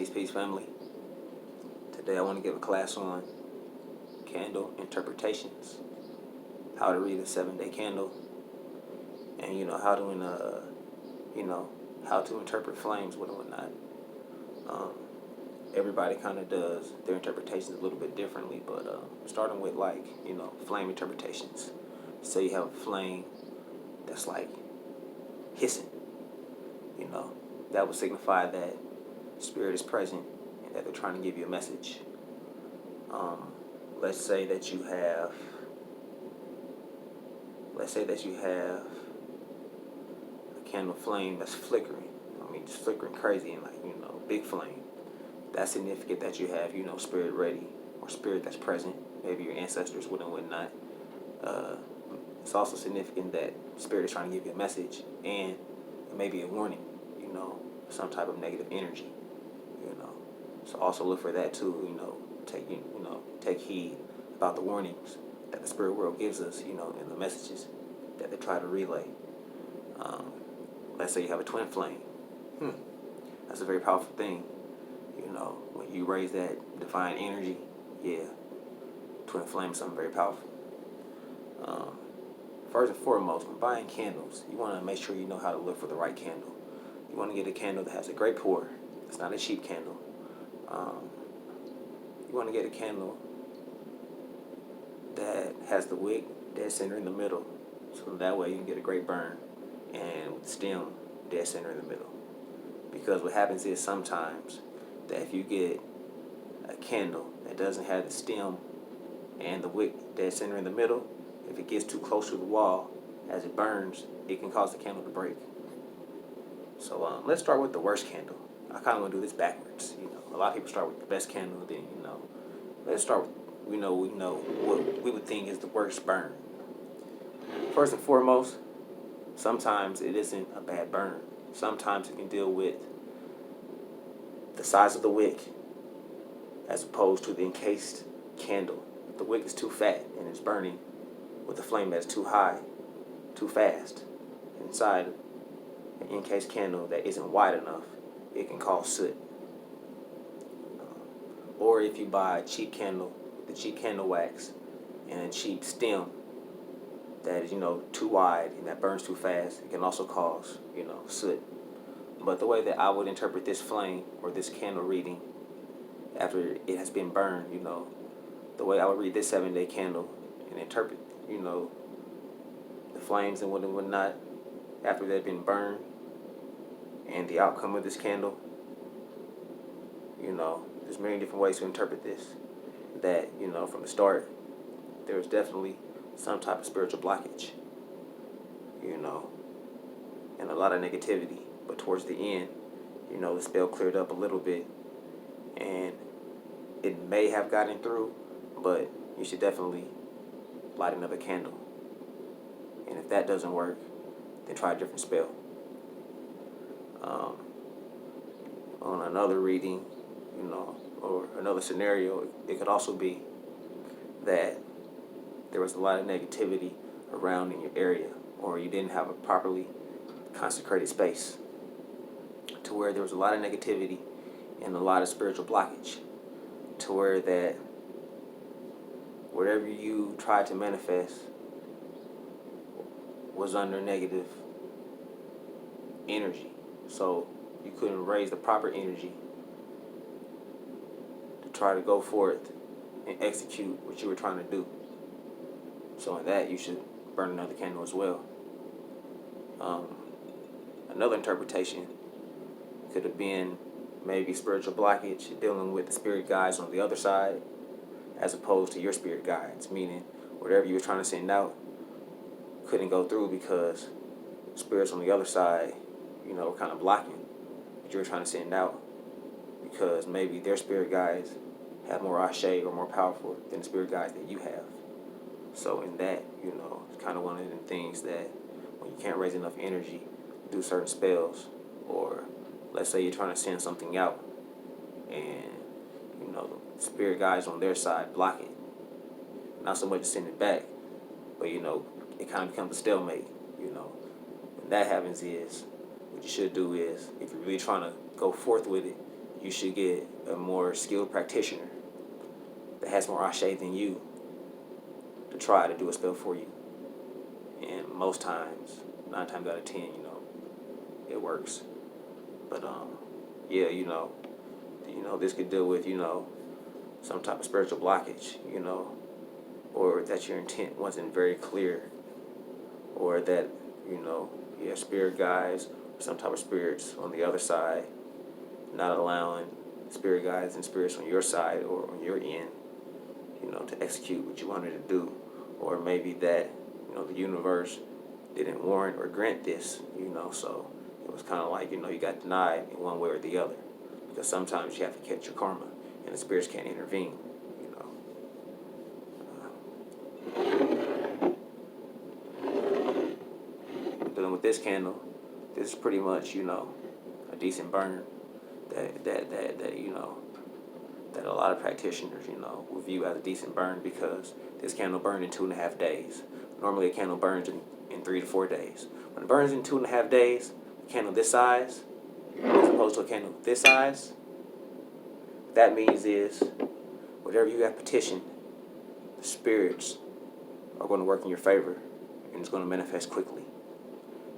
Peace, family. Today I want to give a class on candle interpretations, how to read a 7-day candle, and how to how to interpret flames and whatnot. Everybody kind of does their interpretations a little bit differently, but starting with flame interpretations. Say you have a flame that's like hissing, that would signify that spirit is present and that they're trying to give you a message. Let's say that you have a candle flame that's flickering. Just flickering crazy and big flame. That's significant that you have, spirit ready or spirit that's present. Maybe your ancestors would and whatnot. It's also significant that spirit is trying to give you a message and maybe a warning, some type of negative energy, So also look for that too, take heed about the warnings that the spirit world gives us, in the messages that they try to relay. Let's say you have a twin flame. That's a very powerful thing. When you raise that divine energy, twin flame is something very powerful. First and foremost, when buying candles, you want to make sure you know how to look for the right candle. You want to get a candle that has a great pour. It's not a cheap candle. You want to get a candle that has the wick dead center in the middle, so that way you can get a great burn, and with the stem dead center in the middle. Because what happens is sometimes that if you get a candle that doesn't have the stem and the wick dead center in the middle, if it gets too close to the wall as it burns, it can cause the candle to break. So let's start with the worst candle. I kind of want to do this backwards. A lot of people start with the best candle, then let's start with what we would think is the worst burn. First and foremost, sometimes it isn't a bad burn. Sometimes it can deal with the size of the wick as opposed to the encased candle. If the wick is too fat and it's burning with a flame that's too high, too fast, inside an encased candle that isn't wide enough, it can cause soot. Or if you buy a cheap candle, the cheap candle wax, and a cheap stem that is, too wide and that burns too fast, it can also cause, soot. But the way that I would interpret this flame or this candle reading after it has been burned, the way I would read this 7-day candle and interpret, the flames and whatnot after they've been burned and the outcome of this candle, there's many different ways to interpret this. That, from the start, there's definitely some type of spiritual blockage, and a lot of negativity. But towards the end, the spell cleared up a little bit, and it may have gotten through, but you should definitely light another candle. And if that doesn't work, then try a different spell. On another reading, or another scenario, it could also be that there was a lot of negativity around in your area, or you didn't have a properly consecrated space, to where there was a lot of negativity and a lot of spiritual blockage, to where that whatever you tried to manifest was under negative energy. So you couldn't raise the proper energy to try to go forth and execute what you were trying to do. So in that, you should burn another candle as well. Another interpretation could have been maybe spiritual blockage dealing with the spirit guides on the other side as opposed to your spirit guides, meaning whatever you were trying to send out couldn't go through because spirits on the other side, were kind of blocking what you were trying to send out, because maybe their spirit guides have more ashe or more powerful than the spirit guides that you have. So in that, it's kind of one of the things that when you can't raise enough energy to do certain spells, or let's say you're trying to send something out and, the spirit guides on their side block it. Not so much to send it back, but, it kind of becomes a stalemate, When that happens is, what you should do is, if you're really trying to go forth with it, you should get a more skilled practitioner that has more ashe than you to try to do a spell for you. And most times, 9 times out of 10, it works. But yeah, this could deal with some type of spiritual blockage, or that your intent wasn't very clear, or that you have spirit guides or some type of spirits on the other side, not allowing spirit guides and spirits on your side or on your end, to execute what you wanted to do, or maybe that the universe didn't warrant or grant this, so it was kind of like you got denied in one way or the other, because sometimes you have to catch your karma, and the spirits can't intervene. Dealing with this candle, this is pretty much a decent burn that a lot of practitioners will view as a decent burn, because this candle burned in 2.5 days. Normally a candle burns in 3 to 4 days. When it burns in 2.5 days, a candle this size as opposed to a candle this size, that means is whatever you have petitioned, the spirits are going to work in your favor, and it's going to manifest quickly.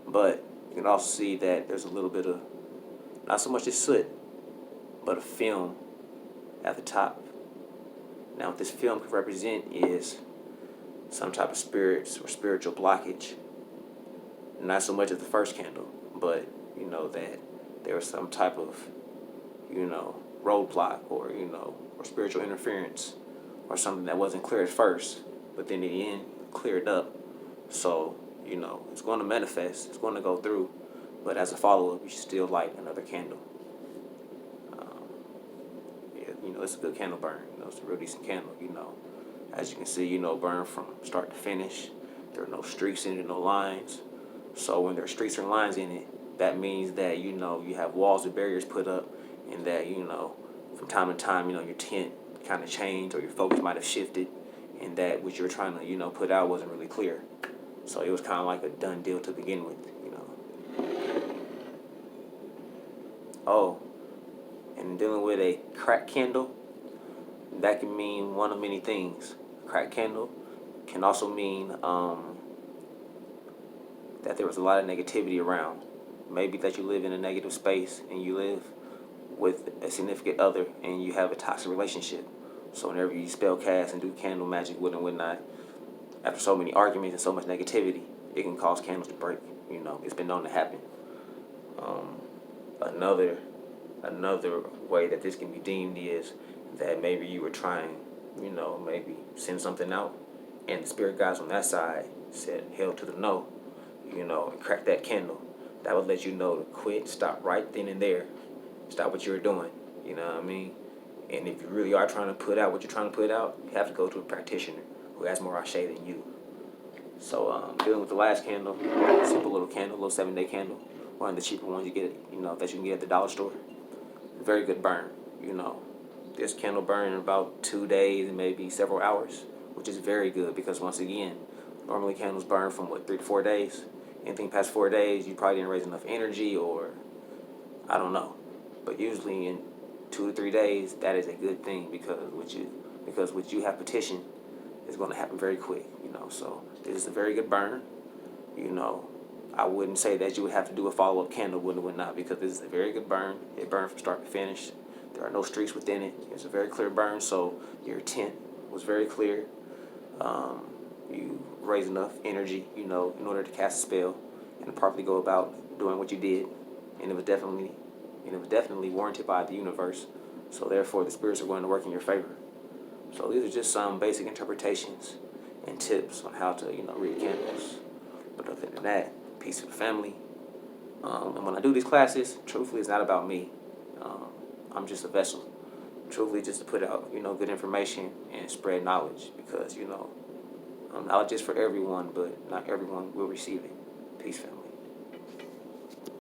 But you can also see that there's a little bit of, not so much as soot, but a film at the top. Now what this film could represent is some type of spirits or spiritual blockage. Not so much as the first candle, but that there was some type of roadblock, or or spiritual interference, or something that wasn't clear at first, but then in the end cleared up. So it's going to manifest, it's going to go through, but as a follow-up, you should still light another candle. It's a good candle burn. It's a real decent candle. As you can see, burn from start to finish. There are no streaks in it, no lines. So when there are streaks or lines in it, that means that you have walls or barriers put up, and that from time to time your tent kind of changed, or your focus might have shifted, and that what you were trying to put out wasn't really clear. So it was kind of like a done deal to begin with. Oh, and dealing with a cracked candle, that can mean one of many things. A cracked candle can also mean that there was a lot of negativity around. Maybe that you live in a negative space, and you live with a significant other, and you have a toxic relationship. So whenever you spell cast and do candle magic with and whatnot, after so many arguments and so much negativity, it can cause candles to break. It's been known to happen. Another way that this can be deemed is that maybe you were trying, maybe send something out, and the spirit guides on that side said hell to the no, and crack that candle. That would let you know to quit, stop right then and there, stop what you were doing. You know what I mean? And if you really are trying to put out what you're trying to put out, you have to go to a practitioner who has more ashe than you. So dealing with the last candle, simple little candle, little 7-day candle, one of the cheaper ones you get, that you can get at the dollar store. Very good burn. This candle burned in about 2 days and maybe several hours, which is very good, because once again, normally candles burn from 3 to 4 days. Anything past 4 days, you probably didn't raise enough energy, or I don't know. But usually in 2 to 3 days, that is a good thing, because what you have petitioned is going to happen very quick. So this is a very good burn. I wouldn't say that you would have to do a follow-up candle with it or not, because this is a very good burn. It burned from start to finish. There are no streaks within it. It's a very clear burn, so your intent was very clear. You raised enough energy, in order to cast a spell and to properly go about doing what you did, and it was definitely warranted by the universe. So therefore, the spirits are going to work in your favor. So these are just some basic interpretations and tips on how to, read candles. But other than that, peace to the family. And when I do these classes, truthfully, it's not about me. I'm just a vessel. Truthfully, just to put out, good information and spread knowledge, because, knowledge is for everyone, but not everyone will receive it. Peace, family.